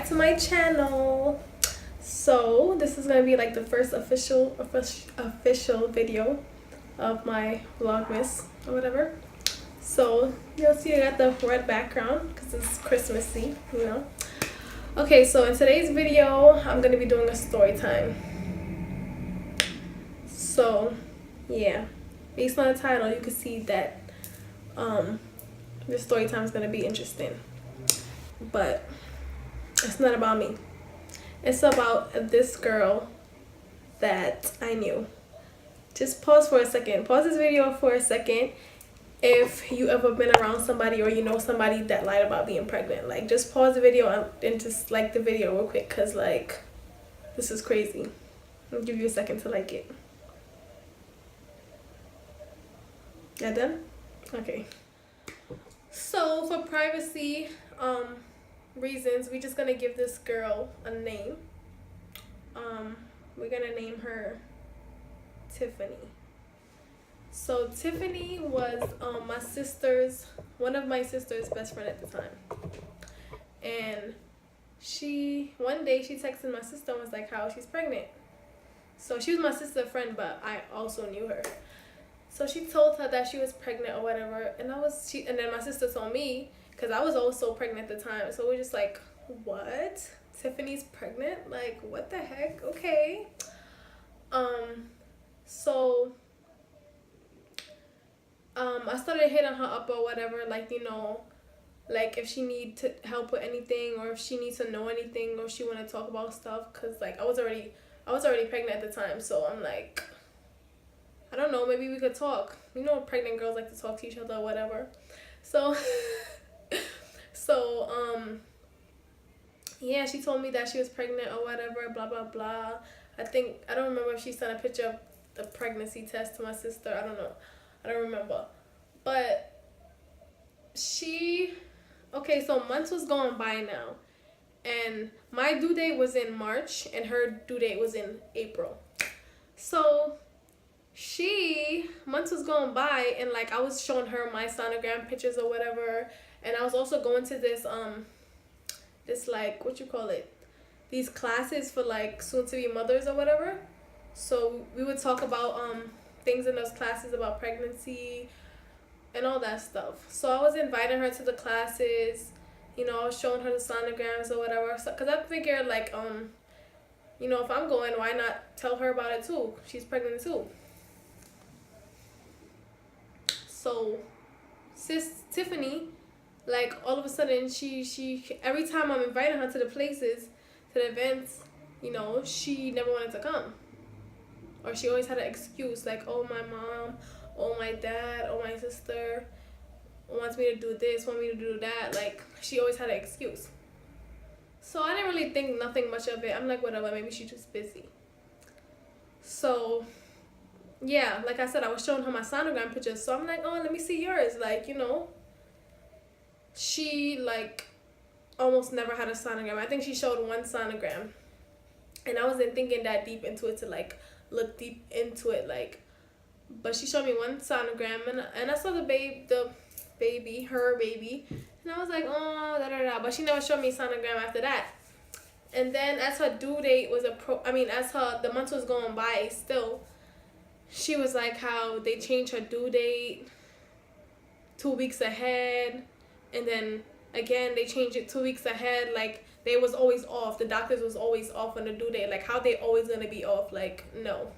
back to my channel. So this is gonna be like the first official video of my vlogmas or whatever. So you'll see I got the red background because it's Christmassy, you know. Okay, so in today's video I'm gonna be doing a story time. So yeah, based on the title you can see that this story time is gonna be interesting. But it's not about me. It's about this girl that I knew. Just pause for a second. Pause this video for a second if you ever been around somebody or you know somebody that lied about being pregnant. Like, just pause the video and just like the video real quick, because like this is crazy. I'll give you a second to like it. Yeah, done? Okay. So for privacy reasons, we're just gonna give this girl a name. We're gonna name her Tiffany. So Tiffany was one of my sister's best friend at the time. And one day she texted my sister and was like how she's pregnant. So she was my sister's friend, but I also knew her. So she told her that she was pregnant or whatever, and and then my sister told me, because I was also pregnant at the time. So we're just like, what? Tiffany's pregnant? Like, what the heck? Okay. So I started hitting her up or whatever, like, you know, like if she need to help with anything, or if she needs to know anything, or she want to talk about stuff, because like I was already pregnant at the time. So I'm like, I don't know, maybe we could talk. You know, pregnant girls like to talk to each other or whatever. So yeah, she told me that she was pregnant or whatever, blah blah blah. I don't remember if she sent a picture of the pregnancy test to my sister. I don't know, I don't remember. But okay, so months was going by now, and my due date was in March and her due date was in April. So months was going by, and like I was showing her my sonogram pictures or whatever, and I was also going to this like, what you call it, these classes for like soon to be mothers or whatever. So we would talk about things in those classes about pregnancy and all that stuff. So I was inviting her to the classes, you know, I was showing her the sonograms or whatever, because I figured like you know, if I'm going, why not tell her about it too? She's pregnant too. So sis Tiffany, like all of a sudden she every time I'm inviting her to the places, to the events, you know, she never wanted to come. Or she always had an excuse, like, oh, my mom, oh, my dad, oh, my sister wants me to do this, want me to do that. Like, she always had an excuse. So I didn't really think nothing much of it. I'm like, whatever, maybe she's just busy. So yeah, like I said, I was showing her my sonogram pictures. So I'm like, oh, let me see yours. Like, you know, she like almost never had a sonogram. I think she showed one sonogram, and I wasn't thinking that deep into it to like look deep into it, like, but she showed me one sonogram, and I saw her baby, and I was like, oh, da da da. But she never showed me sonogram after that. And then as her due date was as the months was going by, still, she was like how they changed her due date 2 weeks ahead, and then again they changed it 2 weeks ahead. Like, they was always off. The doctors was always off on the due date. Like, how they always gonna be off? Like, no.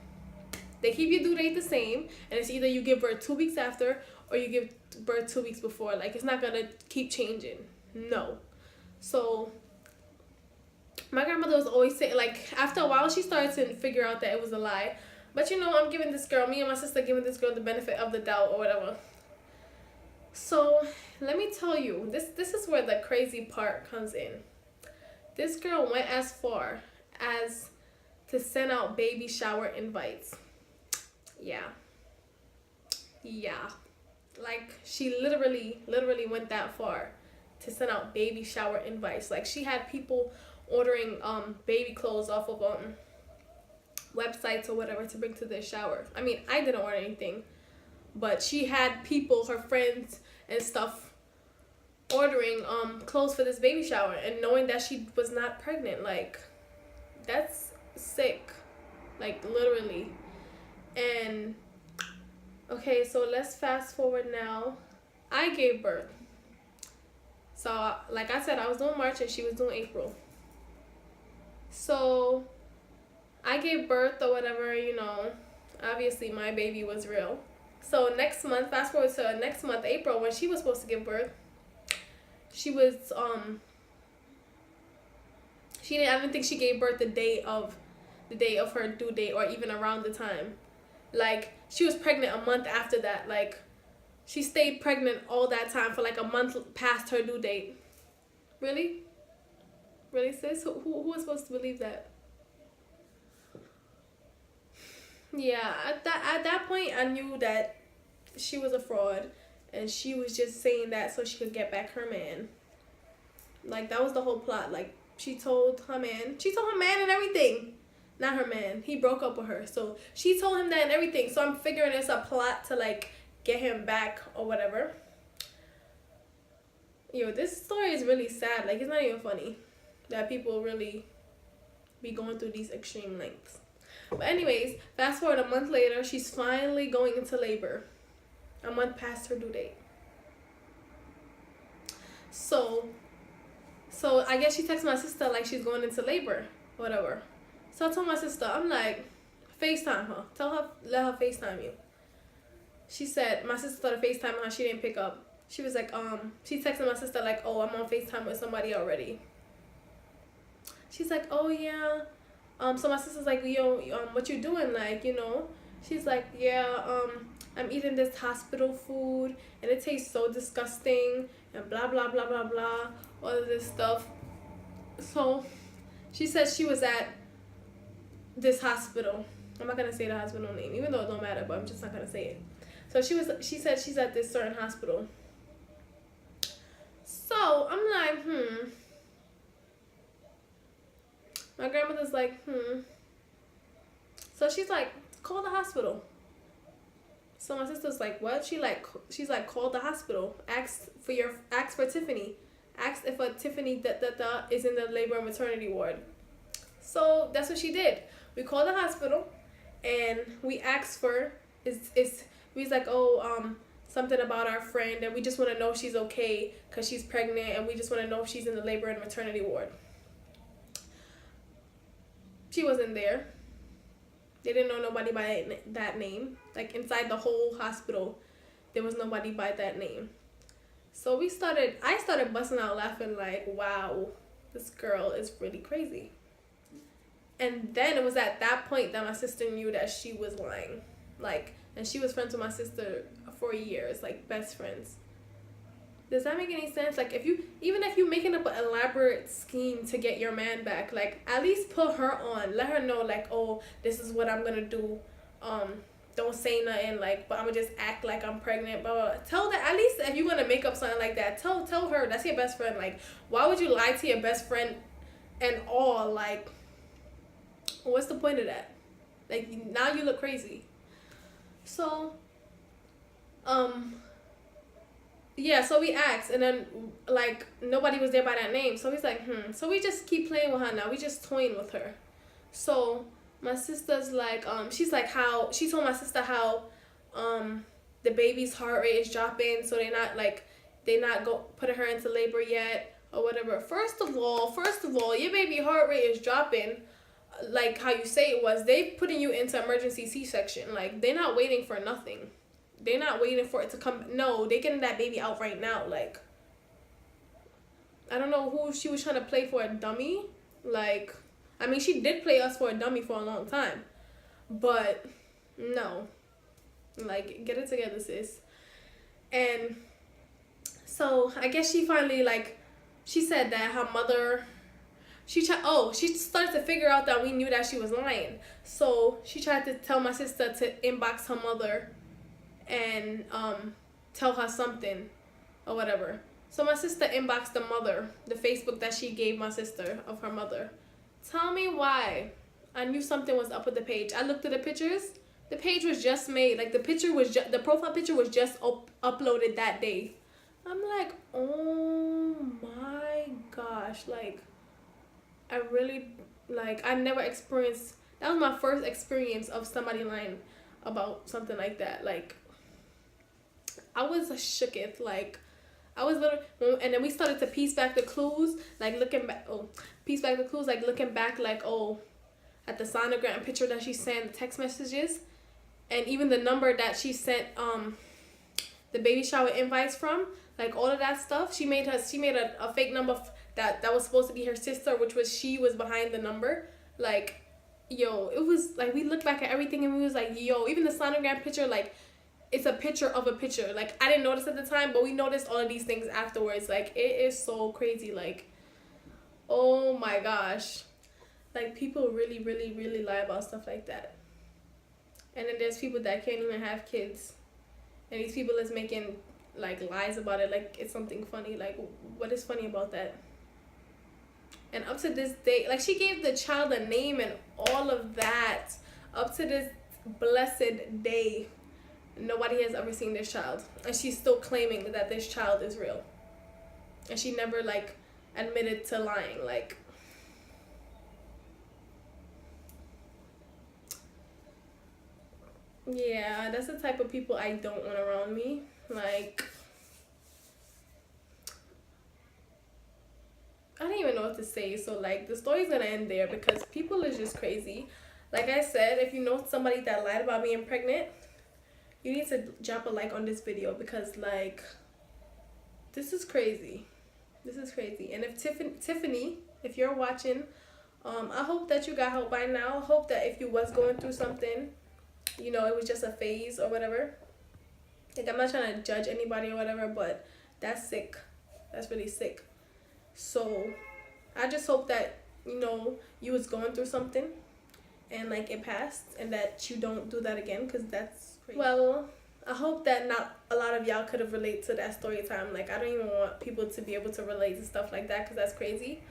They keep your due date the same, and it's either you give birth 2 weeks after or you give birth 2 weeks before. Like, it's not gonna keep changing. No. So my grandmother was always saying, like, after a while she started to figure out that it was a lie. But you know, I'm giving this girl, me and my sister giving this girl the benefit of the doubt or whatever. So let me tell you, this is where the crazy part comes in. This girl went as far as to send out baby shower invites. Yeah. Like, she literally went that far to send out baby shower invites. Like, she had people ordering baby clothes off of websites or whatever to bring to their shower. I mean, I didn't order anything, but she had people, her friends and stuff, ordering clothes for this baby shower and knowing that she was not pregnant. Like, that's sick, like literally. And okay, so let's fast forward now. I gave birth. So like I said, I was doing March and she was doing April. So I gave birth or whatever, you know. Obviously my baby was real. So next month, fast forward to next month, April, when she was supposed to give birth, she was I don't think she gave birth the day of her due date, or even around the time. Like, she was pregnant a month after that. Like, she stayed pregnant all that time for like a month past her due date. Really? Really, sis? Who was supposed to believe that? Yeah, at that point, I knew that she was a fraud, and she was just saying that so she could get back her man. Like, that was the whole plot. Like, she told her man and everything. Not her man. He broke up with her. So she told him that and everything. So I'm figuring it's a plot to like get him back or whatever. Yo, this story is really sad. Like, it's not even funny that people really be going through these extreme lengths. But anyways, fast forward a month later, she's finally going into labor. A month past her due date. So I guess she texted my sister like she's going into labor, whatever. So I told my sister, I'm like, FaceTime her. Tell her, let her FaceTime you. She said, my sister started FaceTiming her, she didn't pick up. She was like, she texted my sister like, oh, I'm on FaceTime with somebody already. She's like, oh yeah. So my sister's like, yo, what you doing? Like, you know? She's like, yeah, I'm eating this hospital food and it tastes so disgusting and blah, blah, blah, blah, blah. All of this stuff. So she said she was at this hospital. I'm not gonna say the hospital name, even though it don't matter, but I'm just not gonna say it. So she said she's at this certain hospital. So I'm like, My grandmother's like, So she's like, call the hospital. So my sister's like, what? She's like, call the hospital. Ask for Tiffany. Ask if a Tiffany is in the labor and maternity ward. So that's what she did. We called the hospital and we asked for we was like, oh, something about our friend, and we just want to know if she's okay because she's pregnant, and we just want to know if she's in the labor and maternity ward. She wasn't there. They didn't know nobody by that name. Like, inside the whole hospital, there was nobody by that name. So I started busting out laughing like, wow, this girl is really crazy. And then it was at that point that my sister knew that she was lying. Like, and she was friends with my sister for years, like best friends. Does that make any sense? Like, even if you're making up an elaborate scheme to get your man back, like, at least put her on. Let her know, like, oh, this is what I'm gonna do. Don't say nothing, like, but I'm gonna just act like I'm pregnant, blah, blah, blah. Tell that, at least if you're gonna make up something like that, tell her, that's your best friend. Like, why would you lie to your best friend and all? Like, what's the point of that? Like, now you look crazy. So, yeah, so we asked, and then, like, nobody was there by that name. So he's like, So we just keep playing with her now. We just toying with her. So my sister's like, she's like, she told my sister how, the baby's heart rate is dropping, so they're not putting her into labor yet, or whatever. First of all, your baby heart rate is dropping, like how you say it was. They putting you into emergency C-section. Like, they're not waiting for nothing. They're not waiting for it to come. No, they getting that baby out right now. Like, I don't know who she was trying to play for, a dummy. Like, I mean, she did play us for a dummy for a long time. But, no. Like, get it together, sis. And so, I guess she finally, like, she said that her mother, she started to figure out that we knew that she was lying. So, she tried to tell my sister to inbox her mother and tell her something or whatever. So my sister inboxed the mother, the Facebook that she gave my sister of her mother. Tell me why. I knew something was up with the page. I looked at the pictures. The page was just made. Like, the profile picture was just uploaded that day. I'm like, oh my gosh, like, I really, like, I never experienced, that was my first experience of somebody lying about something like that. Like, I was shooketh, like, I was literally, and then we started to piece back the clues, like, piece back the clues, like, looking back, like, oh, at the sonogram picture that she sent, the text messages, and even the number that she sent, the baby shower invites from, like, all of that stuff. She made a fake number that was supposed to be her sister, which was, she was behind the number. Like, yo, it was like, we looked back at everything and we was like, yo, even the sonogram picture, like, it's a picture of a picture. Like, I didn't notice at the time, but we noticed all of these things afterwards. Like, it is so crazy. Like, oh my gosh, like, people really, really, really lie about stuff like that. And then there's people that can't even have kids, and these people is making, like, lies about it like it's something funny. Like, what is funny about that? And up to this day, like, she gave the child a name and all of that. Up to this blessed day, nobody has ever seen this child, and she's still claiming that this child is real, and she never, like, admitted to lying. Like, yeah, that's the type of people I don't want around me. Like, I don't even know what to say. So, like, the story's gonna end there because people is just crazy. Like I said, if you know somebody that lied about being pregnant, you need to drop a like on this video because, like, this is crazy. This is crazy. And if Tiffany, if you're watching, I hope that you got help by now. I hope that if you was going through something, you know, it was just a phase or whatever. Like, I'm not trying to judge anybody or whatever, but that's sick. That's really sick. So I just hope that, you know, you was going through something and, like, it passed, and that you don't do that again, because that's crazy. Well, I hope that not a lot of y'all could have related to that story time. Like, I don't even want people to be able to relate to stuff like that because that's crazy.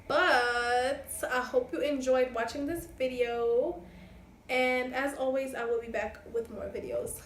But I hope you enjoyed watching this video, and as always, I will be back with more videos.